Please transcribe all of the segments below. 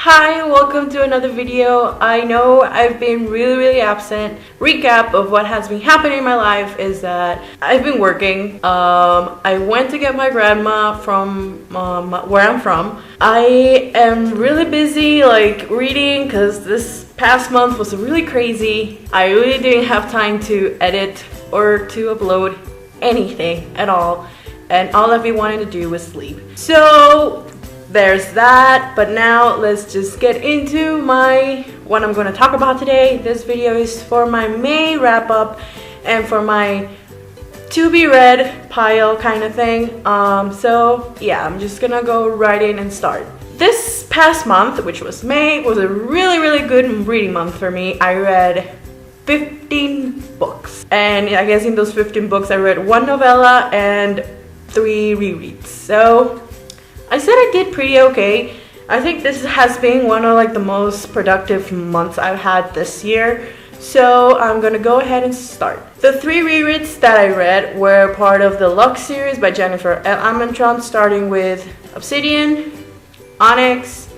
Hi, welcome to another video. I know I've been really absent. Recap of what has been happening in my life is that I've been working. I went to get my grandma from where I'm from. I am really busy like reading because this past month was really crazy. I really didn't have time to edit or to upload anything at all, and all I've been wanting to do was sleep. So there's that, but now let's just get into what I'm going to talk about today. This video is for my May wrap up and for my to be read pile kind of thing. So yeah, I'm just gonna go right in and start. This past month, which was May, was a really good reading month for me. I read 15 books, and I guess in those 15 books I read 1 novella and 3 rereads. So I said I did pretty okay. I think this has been one of the most productive months I've had this year. So I'm gonna go ahead and start. The 3 rereads that I read were part of the Lux Series by Jennifer L. Armentrout, starting with Obsidian, Onyx,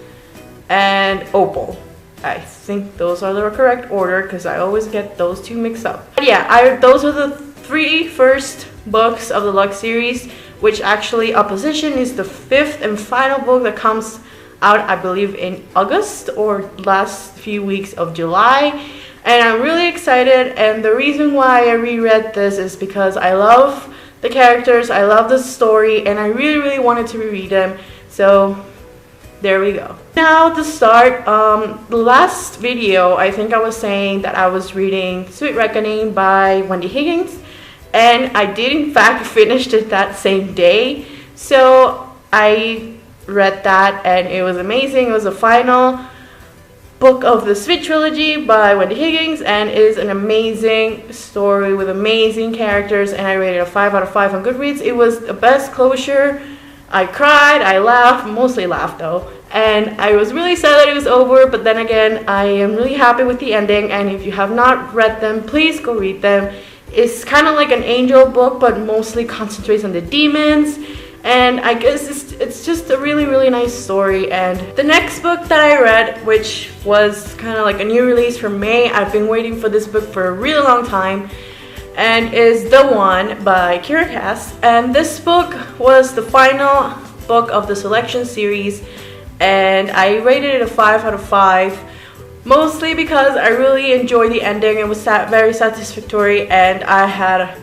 and Opal. I think those are the correct order because I always get those two mixed up. But yeah, those are the 3 first books of the Lux series, which actually Preposition is the 5th and final book that comes out, I believe, in August or last few weeks of July. And I'm really excited, and the reason why I reread this is because I love the characters, I love the story, and I really wanted to reread them. So there we go. Now to start, the last video I think I was saying that I was reading Sweet Reckoning by Wendy Higgins, and I did in fact finish it that same day. So I read that and it was amazing. It was the final book of the Sweet trilogy by Wendy Higgins, and it is an amazing story with amazing characters, and I rated a 5 out of 5 on Goodreads. It was the best closure. I cried, I laughed, mostly laughed though, and I was really sad that it was over, but then again, I am really happy with the ending, and if you have not read them, please go read them. It's kind of like an angel book, but mostly concentrates on the demons, and I guess it's just a really nice story. And the next book that I read, which was kind of like a new release from May, I've been waiting for this book for a really long time, and is TheOne by Kira Cass. And this book was the final book of the selection series, and I rated it a 5 out of 5. Mostly because I really enjoyed the ending. It was very satisfactory, and I had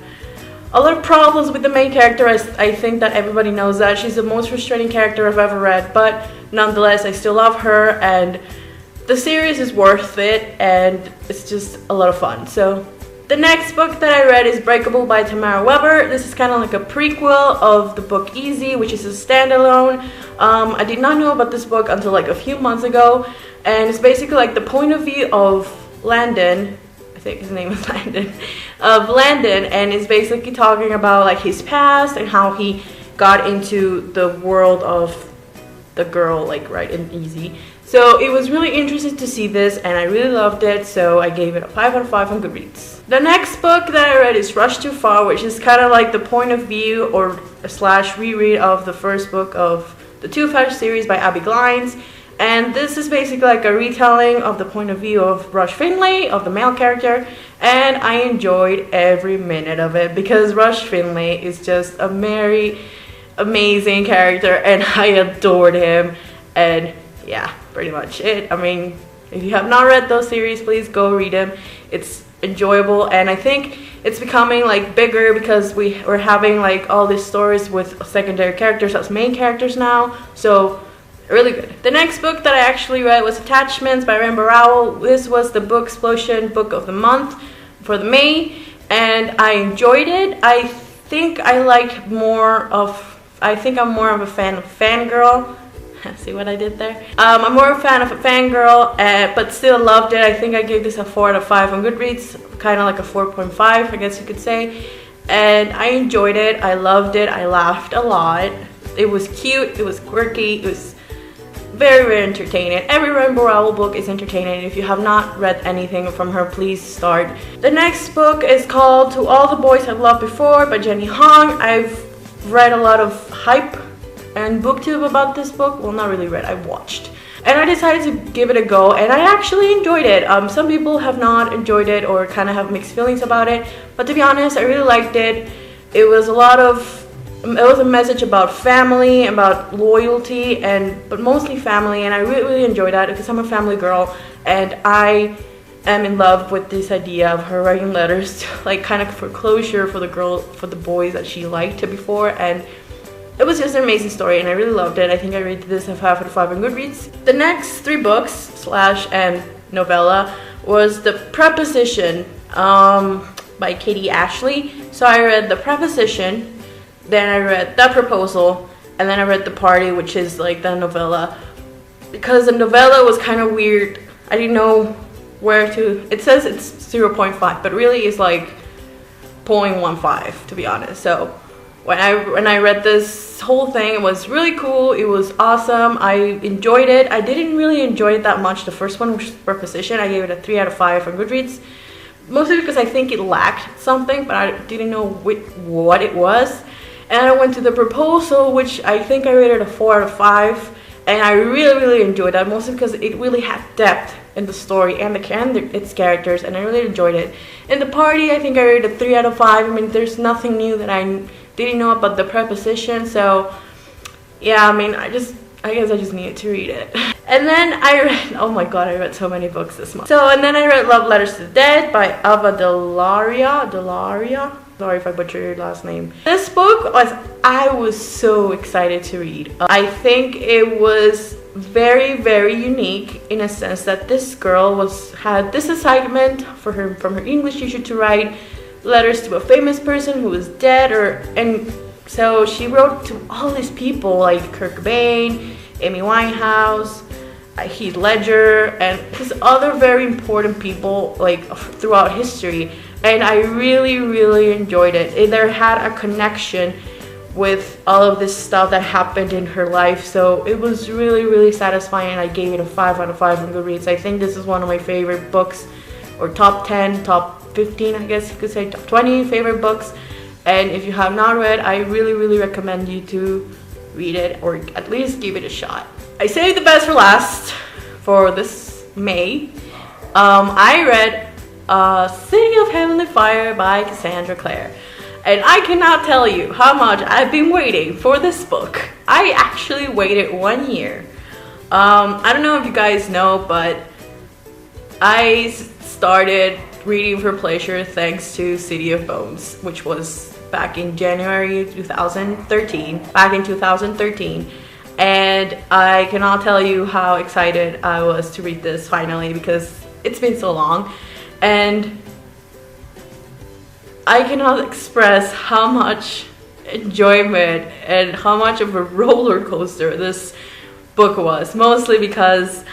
a lot of problems with the main character. I think that everybody knows that. She's the most frustrating character I've ever read, but nonetheless, I still love her, and the series is worth it, and it's just a lot of fun. So the next book that I read is Breakable by Tamara Weber. This is kind of like a prequel of the book Easy, which is a standalone. I did not know about this book until like a few months ago, and it's basically like the point of view of Landon, I think his name is Landon, and it's basically talking about like his past and how he got into the world of the girl, like right in Easy. So it was really interesting to see this, and I really loved it, so I gave it a 5 out of 5 on Goodreads. The next book that I read is Rush Too Far, which is kind of like the point of view or / reread of the first book of the 2-5 series by Abby Glines. And this is basically like a retelling of the point of view of Rush Finley, of the male character, and I enjoyed every minute of it because Rush Finley is just a very amazing character, and I adored him. And yeah, pretty much it. I mean, if you have not read those series, please go read them. It's enjoyable, and I think it's becoming like bigger because we're having like all these stories with secondary characters as main characters now. So really good. The next book that I actually read was Attachments by Rainbow Rowell. This was the BOOKSPLOSION book of the month for the May, and I enjoyed it. I think I'm more of a fan of Fangirl. See what I did there? I'm more a fan of a Fangirl, but still loved it. I think I gave this a 4 out of 5 on Goodreads, kind of like a 4.5, I guess you could say. And I enjoyed it. I loved it. I laughed a lot. It was cute. It was quirky. It was very entertaining. Every Rainbow Rowell book is entertaining. If you have not read anything from her, please start. The next book is called To All the Boys I've Loved Before by Jenny Hong. I've read a lot of hype and booktube about this book. Well, not really read, I watched. and I decided to give it a go, and I actually enjoyed it. Some people have not enjoyed it or kind of have mixed feelings about it, but to be honest, I really liked it. It was a message about family, about loyalty, but mostly family, and I really, really enjoyed that because I'm a family girl, and I am in love with this idea of her writing letters to, like, kind of for closure for the boys that she liked before, and it was just an amazing story, and I really loved it. I think I rated this a 5 out of 5 on Goodreads. The next 3 books and novella was the Preposition by Katie Ashley. So I read the Preposition, then I read The Proposal, and then I read The Party, which is like the novella. Because the novella was kind of weird, I didn't know where to. It says it's 0.5, but really it's like 0.15 to be honest. So when I read this whole thing, it was really cool. It was awesome. I enjoyed it. I didn't really enjoy it that much. The first one, which was Preposition, I gave it a 3 out of 5 on Goodreads. Mostly because I think it lacked something, but I didn't know what it was. And I went to The Proposal, which I think I rated a 4 out of 5. And I really, really enjoyed that, mostly because it really had depth in the story and its characters, and I really enjoyed it. In The Party, I think I rated a 3 out of 5. I mean, there's nothing new that I didn't know about the Preposition, so yeah, I mean, I guess I just needed to read it. And then I read, oh my god, I read so many books this month. And then I read Love Letters to the Dead by Ava Delaria. Sorry if I butchered your last name. This book I was so excited to read. I think it was very, very unique in a sense that this girl had this assignment from her English teacher to write letters to a famous person who was dead, and so she wrote to all these people like Kurt Cobain, Amy Winehouse, Heath Ledger, and his other very important people like throughout history. And I really, really enjoyed it. There had a connection with all of this stuff that happened in her life, so it was really, really satisfying, and I gave it a 5 out of 5 on Goodreads. I think this is one of my favorite books, or top 10, top 15, I guess you could say, top 20 favorite books. And if you have not read, I really, really recommend you to read it, or at least give it a shot. I saved the best for last for this May. I read City of Heavenly Fire by Cassandra Clare, and I cannot tell you how much I've been waiting for this book. I actually waited 1 year. I don't know if you guys know, but I started reading for pleasure thanks to City of Bones, which was back in January 2013, and I cannot tell you how excited I was to read this finally, because it's been so long, and I cannot express how much enjoyment and how much of a roller coaster this book was, mostly because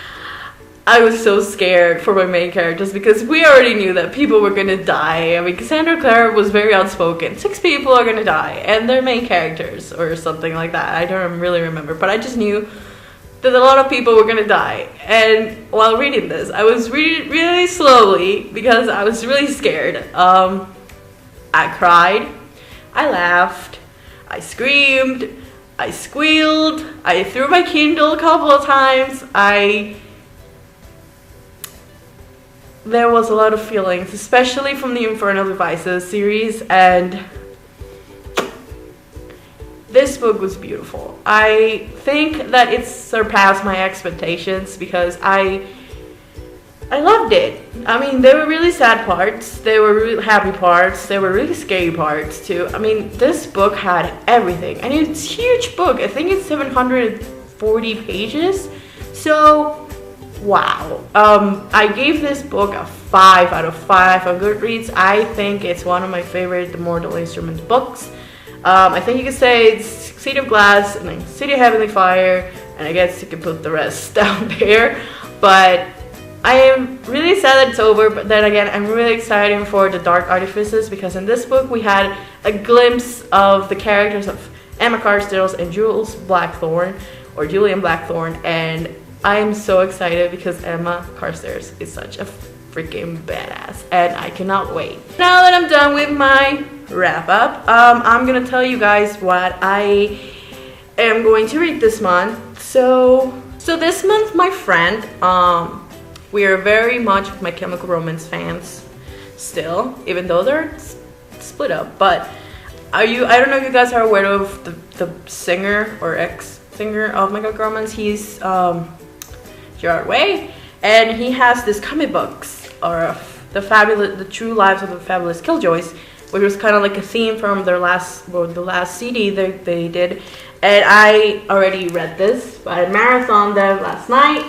I was so scared for my main characters, because we already knew that people were gonna die. I mean, Cassandra Clare was very outspoken. 6 people are gonna die, and they're main characters or something like that. I don't really remember, but I just knew that a lot of people were gonna die. And while reading this, I was reading it really slowly because I was really scared. I cried, I laughed, I screamed, I squealed, I threw my Kindle a couple of times. There was a lot of feelings, especially from the Infernal Devices series, and this book was beautiful. I think that it surpassed my expectations because I loved it. I mean, there were really sad parts, there were really happy parts, there were really scary parts too. I mean, this book had everything, and it's a huge book. I think it's 740 pages, so wow. I gave this book a 5 out of 5 on Goodreads. I think it's one of my favorite The Mortal Instruments books. I think you could say it's City of Glass and then City of Heavenly Fire, and I guess you can put the rest down there. But I am really sad that it's over, but then again, I'm really excited for The Dark Artifices, because in this book we had a glimpse of the characters of Emma Carstairs and Julian Blackthorne, and I'm so excited because Emma Carstairs is such a freaking badass, and I cannot wait. Now that I'm done with my wrap up, I'm gonna tell you guys what I am going to read this month. So So this month, my friend, we are very much My Chemical Romance fans still, even though they're split up. But I don't know if you guys are aware of the singer or ex-singer of My Chemical Romance. He's Gerard Way, and he has this comic books, or the True Lives of the Fabulous Killjoys, which was kind of like a theme from the last CD they did. And I already read this. I marathoned them last night,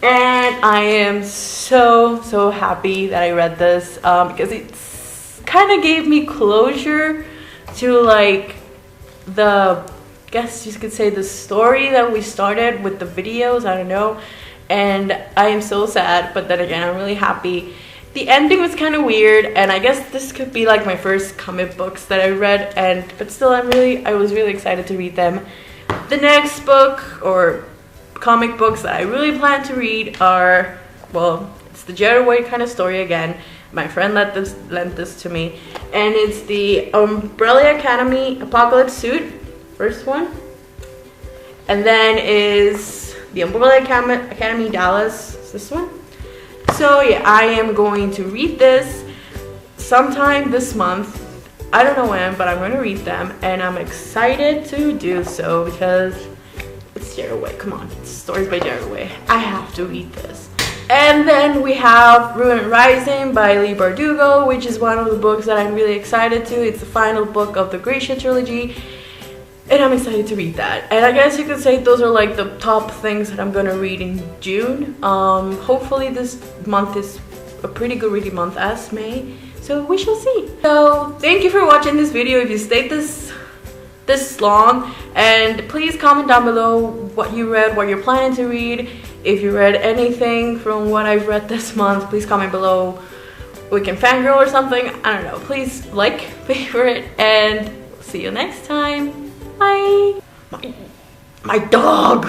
and I am so happy that I read this, because it's kind of gave me closure to like guess you could say the story that we started with the videos. I don't know, and I am so sad, but then again I'm really happy. The ending was kind of weird, and I guess this could be like my first comic books that I read, but still I was really excited to read them. The next book or comic books that I really plan to read are, well, it's the Gerard Way kind of story again. My friend lent this to me, and it's the Umbrella Academy Apocalypse Suit, first one, and then is the Umbrella Academy Dallas, is this one. So yeah, I am going to read this sometime this month. I don't know when, but I'm going to read them, and I'm excited to do so because it's Gerard Way. Come on, it's stories by Gerard Way. I have to read this. And then we have Ruin Rising by Leigh Bardugo, which is one of the books that I'm really excited to. It's the final book of the Gracia trilogy, and I'm excited to read that. And I guess you could say those are like the top things that I'm gonna read in June. Hopefully this month is a pretty good reading month as May, so we shall see. So thank you for watching this video if you stayed this long, and please comment down below what you read, what you're planning to read. If you read anything from what I've read this month, please comment below. We can fangirl or something, I don't know. Please like, favorite, and see you next time. Bye. My dog.